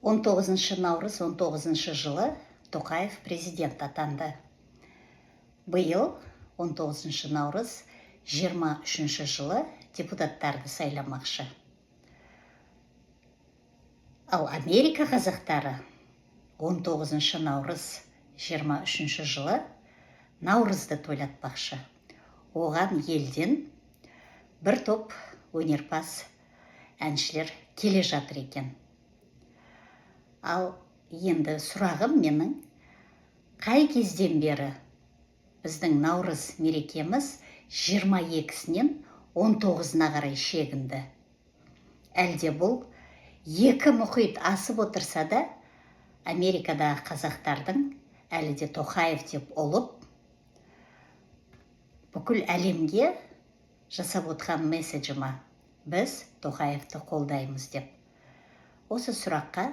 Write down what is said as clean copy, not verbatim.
19 наурыз 19 жылы Тоқаев президент атанды. Биыл 19 наурыз 23 жылы депутаттарды сайламақшы. Ал Америка қазақтары 19 наурыз 23 жылы наурызды тойлатпақшы. Оған елден бір топ өнерпаз әншілер келе жатыр екен. Ал енді сұрағым менің, қай кезден бері біздің наурыз мерекеміз 22-сінен 19-на қарай шегінді? Әлде бұл екі мұхит асып отырса да, Америкадағы қазақтардың әлі де Тоқаев деп олып, бүкіл әлемге жасап отқан месседжі ма? Біз Тоқаевты қолдаймыз деп. Осы сұраққа